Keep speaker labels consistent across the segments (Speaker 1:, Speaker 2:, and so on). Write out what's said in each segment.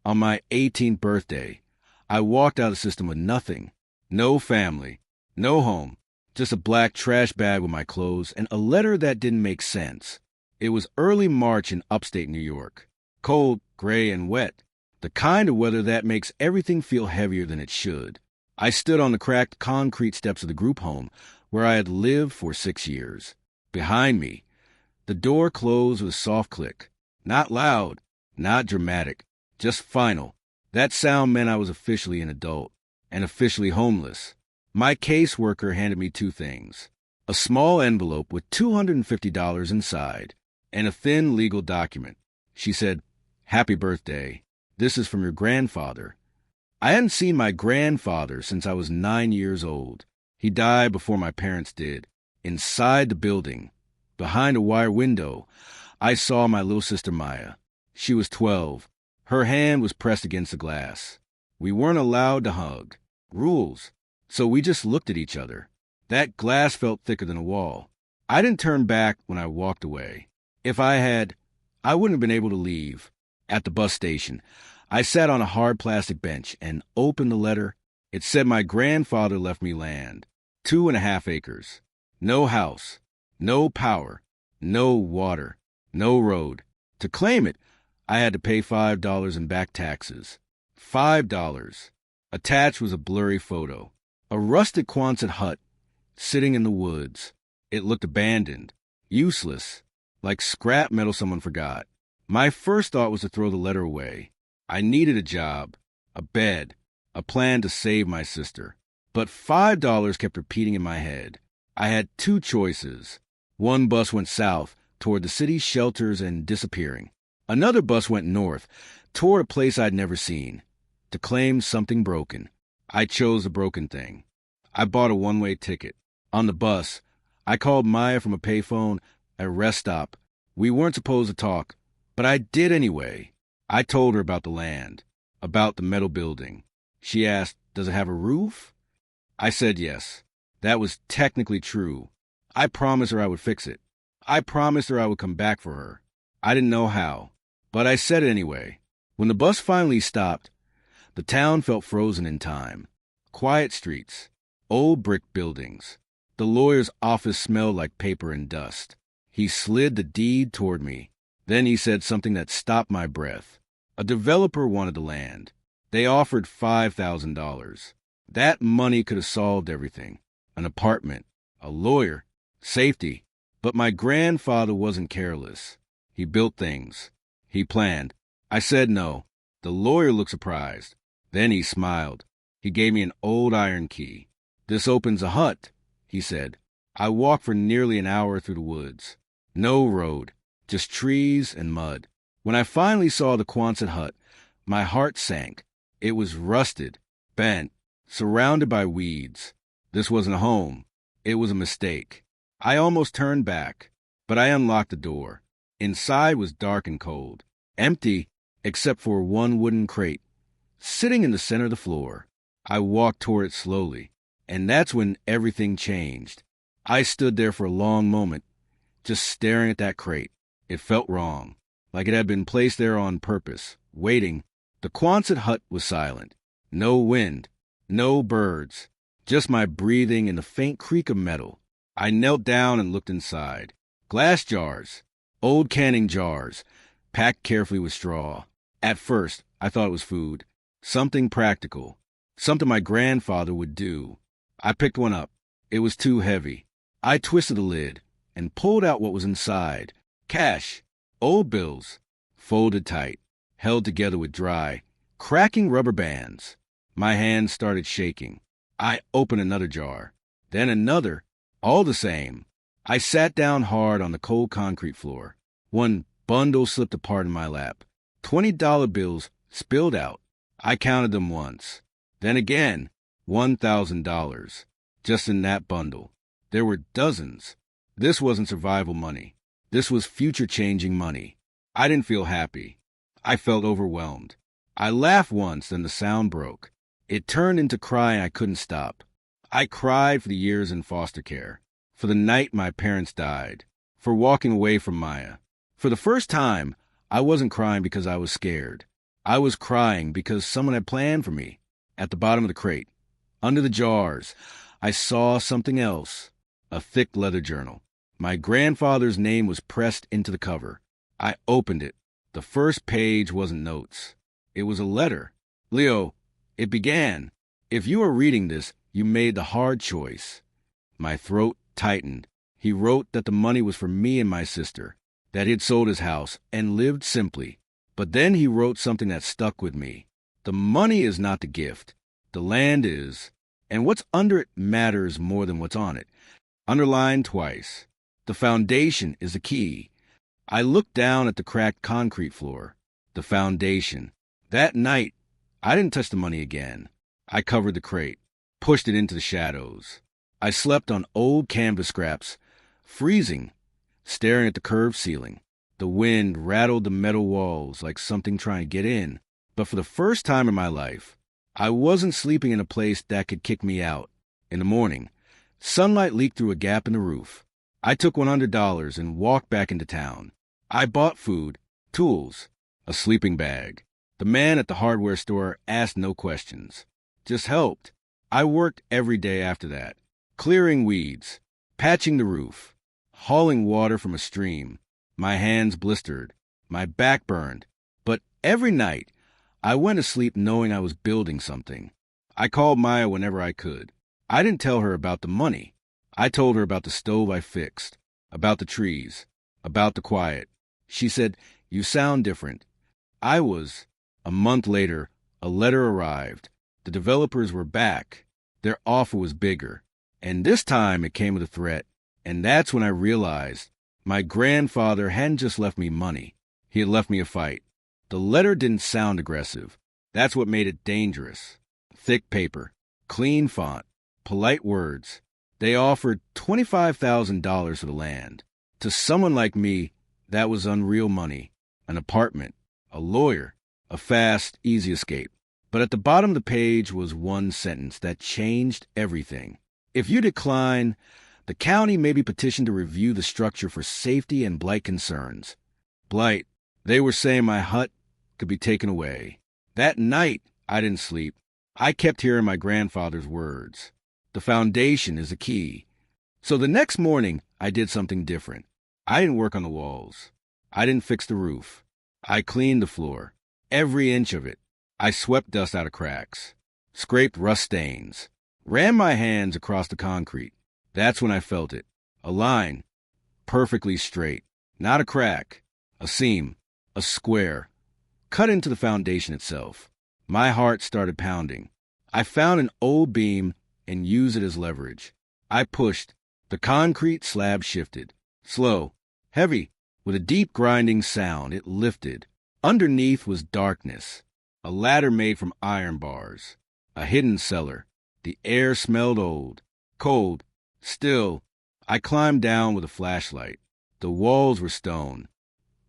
Speaker 1: On my 18th birthday, I walked out of the system with nothing. No family, no home, just a black trash bag with my clothes and a letter that didn't make sense. It was early March in upstate New York. Cold, gray, and wet. The kind of weather that makes everything feel heavier than it should. I stood on the cracked concrete steps of the group home where I had lived for 6 years. Behind me, the door closed with a soft click. Not loud, not dramatic, just final. That sound meant I was officially an adult and officially homeless. My caseworker handed me 2 things: a small envelope with $250 inside and a thin legal document. She said, "Happy birthday. This is from your grandfather." I hadn't seen my grandfather since I was 9 years old. He died before my parents did. Inside the building, behind a wire window, I saw my little sister Maya. She was 12. Her hand was pressed against the glass. We weren't allowed to hug. Rules. So we just looked at each other. That glass felt thicker than a wall. I didn't turn back when I walked away. If I had, I wouldn't have been able to leave. At the bus station, I sat on a hard plastic bench and opened the letter. It said my grandfather left me land, 2.5 acres. No house, no power, no water, no road. To claim it, I had to pay $5 in back taxes. $5. Attached was a blurry photo. A rustic Quonset hut sitting in the woods. It looked abandoned, useless, like scrap metal someone forgot. My first thought was to throw the letter away. I needed a job, a bed, a plan to save my sister. But $5 kept repeating in my head. I had 2 choices. One bus went south, toward the city's shelters and disappearing. Another bus went north, toward a place I'd never seen, to claim something broken. I chose the broken thing. I bought a one-way ticket. On the bus, I called Maya from a payphone at a rest stop. We weren't supposed to talk, but I did anyway. I told her about the land, about the metal building. She asked, "Does it have a roof?" I said yes. That was technically true. I promised her I would fix it. I promised her I would come back for her. I didn't know how, but I said it anyway. When the bus finally stopped, the town felt frozen in time. Quiet streets, old brick buildings. The lawyer's office smelled like paper and dust. He slid the deed toward me. Then he said something that stopped my breath. A developer wanted the land. They offered $5,000. That money could have solved everything. An apartment, a lawyer, safety. But my grandfather wasn't careless. He built things. He planned. I said no. The lawyer looked surprised. Then he smiled. He gave me an old iron key. "This opens a hut," he said. I walked for nearly an hour through the woods. No road, just trees and mud. When I finally saw the Quonset hut, my heart sank. It was rusted, bent, surrounded by weeds. This wasn't a home. It was a mistake. I almost turned back, but I unlocked the door. Inside was dark and cold, empty except for one wooden crate, sitting in the center of the floor. I walked toward it slowly, and that's when everything changed. I stood there for a long moment, just staring at that crate. It felt wrong, like it had been placed there on purpose, waiting. The Quonset hut was silent. No wind, no birds, just my breathing and the faint creak of metal. I knelt down and looked inside. Glass jars, old canning jars, packed carefully with straw. At first, I thought it was food, something practical, something my grandfather would do. I picked one up. It was too heavy. I twisted the lid and pulled out what was inside. Cash, old bills, folded tight, held together with dry, cracking rubber bands. My hands started shaking. I opened another jar, then another, all the same. I sat down hard on the cold concrete floor. One bundle slipped apart in my lap. $20 bills spilled out. I counted them once. Then again, $1,000. Just in that bundle. There were dozens. This wasn't survival money. This was future-changing money. I didn't feel happy. I felt overwhelmed. I laughed once, then the sound broke. It turned into crying I couldn't stop. I cried for the years in foster care, for the night my parents died, for walking away from Maya. For the first time, I wasn't crying because I was scared. I was crying because someone had planned for me. At the bottom of the crate, under the jars, I saw something else, a thick leather journal. My grandfather's name was pressed into the cover. I opened it. The first page wasn't notes. It was a letter. Leo, it began, "If you are reading this, you made the hard choice." My throat tightened. He wrote that the money was for me and my sister, that he'd sold his house and lived simply. But then he wrote something that stuck with me. The money is not the gift. The land is, and what's under it matters more than what's on it. Underlined twice. The foundation is the key. I looked down at the cracked concrete floor. The foundation. That night, I didn't touch the money again. I covered the crate, pushed it into the shadows. I slept on old canvas scraps, freezing, staring at the curved ceiling. The wind rattled the metal walls like something trying to get in. But for the first time in my life, I wasn't sleeping in a place that could kick me out. In the morning, sunlight leaked through a gap in the roof. I took $100 and walked back into town. I bought food, tools, a sleeping bag. The man at the hardware store asked no questions, just helped. I worked every day after that, clearing weeds, patching the roof, hauling water from a stream. My hands blistered, my back burned, but every night I went to sleep knowing I was building something. I called Maya whenever I could. I didn't tell her about the money. I told her about the stove I fixed, about the trees, about the quiet. She said, "You sound different." I was. A month later, a letter arrived. The developers were back. Their offer was bigger. And this time it came with a threat. And that's when I realized my grandfather hadn't just left me money. He had left me a fight. The letter didn't sound aggressive. That's what made it dangerous. Thick paper, clean font, polite words. They offered $25,000 for the land. To someone like me, that was unreal money. An apartment, a lawyer, a fast, easy escape. But at the bottom of the page was one sentence that changed everything. If you decline, the county may be petitioned to review the structure for safety and blight concerns. Blight. They were saying my hut could be taken away. That night, I didn't sleep. I kept hearing my grandfather's words. The foundation is the key. So the next morning, I did something different. I didn't work on the walls. I didn't fix the roof. I cleaned the floor, every inch of it. I swept dust out of cracks, scraped rust stains, ran my hands across the concrete. That's when I felt it. A line, perfectly straight, not a crack, a seam, a square, cut into the foundation itself. My heart started pounding. I found an old beam and used it as leverage. I pushed. The concrete slab shifted. Slow, heavy, with a deep grinding sound, it lifted. Underneath was darkness. A ladder made from iron bars. A hidden cellar. The air smelled old, cold, still. I climbed down with a flashlight. The walls were stone,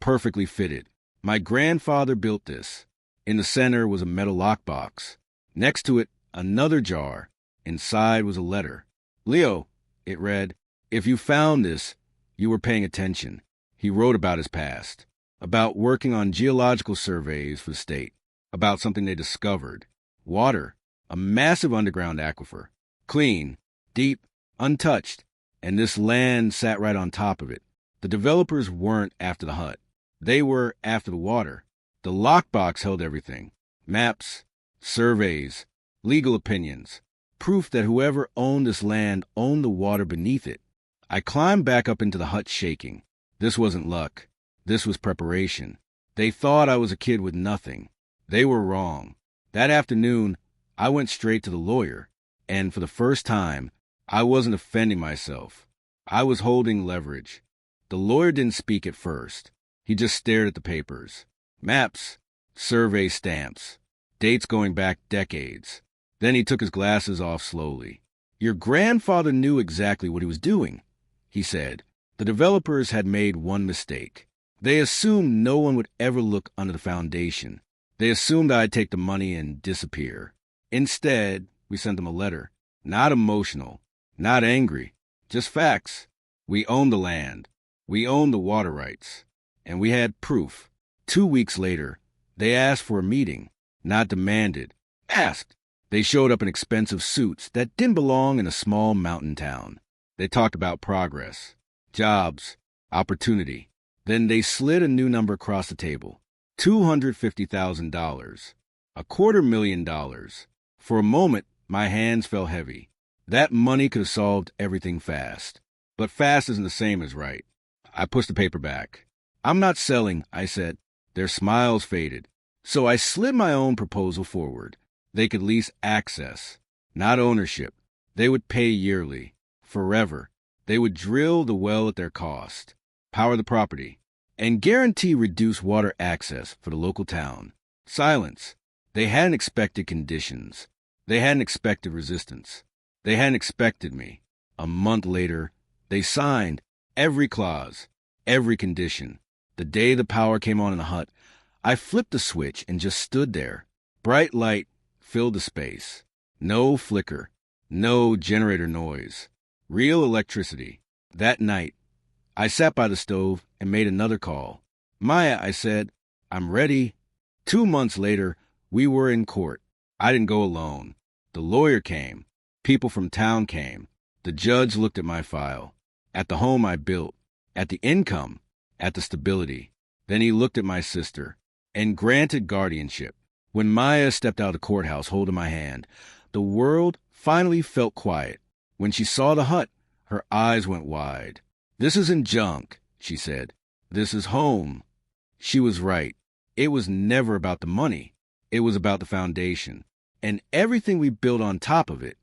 Speaker 1: perfectly fitted. My grandfather built this. In the center was a metal lockbox. Next to it, another jar. Inside was a letter. "Leo," it read, "if you found this, you were paying attention." He wrote about his past, about working on geological surveys for the state, about something they discovered. Water, a massive underground aquifer, clean, deep, untouched, and this land sat right on top of it. The developers weren't after the hut. They were after the water. The lockbox held everything. Maps, surveys, legal opinions, proof that whoever owned this land owned the water beneath it. I climbed back up into the hut shaking. This wasn't luck. This was preparation. They thought I was a kid with nothing. They were wrong. That afternoon, I went straight to the lawyer, and for the first time, I wasn't offending myself. I was holding leverage. The lawyer didn't speak at first. He just stared at the papers. Maps, survey stamps, dates going back decades. Then he took his glasses off slowly. "Your grandfather knew exactly what he was doing," he said. "The developers had made one mistake. They assumed no one would ever look under the foundation. They assumed I'd take the money and disappear. Instead, we sent them a letter. Not emotional, not angry, just facts. We owned the land. We owned the water rights. And we had proof." 2 weeks later, They asked for a meeting, not demanded. Asked. They showed up in expensive suits that didn't belong in a small mountain town. They talked about progress, jobs, opportunity. Then they slid a new number across the table. $250,000. $250,000. For a moment, my hands felt heavy. That money could have solved everything fast. But fast isn't the same as right. I pushed the paper back. I'm not selling, I said. Their smiles faded. So I slid my own proposal forward. They could lease access, not ownership. They would pay yearly, forever. They would drill the well at their cost, power the property, and guarantee reduced water access for the local town. Silence. They hadn't expected conditions. They hadn't expected resistance. They hadn't expected me. A month later, they signed every clause, every condition. The day the power came on in the hut, I flipped the switch and just stood there. Bright light filled the space. No flicker, no generator noise. Real electricity. That night, I sat by the stove and made another call. Maya, I said, I'm ready. 2 months later, we were in court. I didn't go alone. The lawyer came. People from town came. The judge looked at my file, at the home I built, at the income, at the stability. Then he looked at my sister and granted guardianship. When Maya stepped out of the courthouse holding my hand, the world finally felt quiet. When she saw the hut, her eyes went wide. This isn't junk, she said. This is home. She was right. It was never about the money. It was about the foundation. And everything we built on top of it.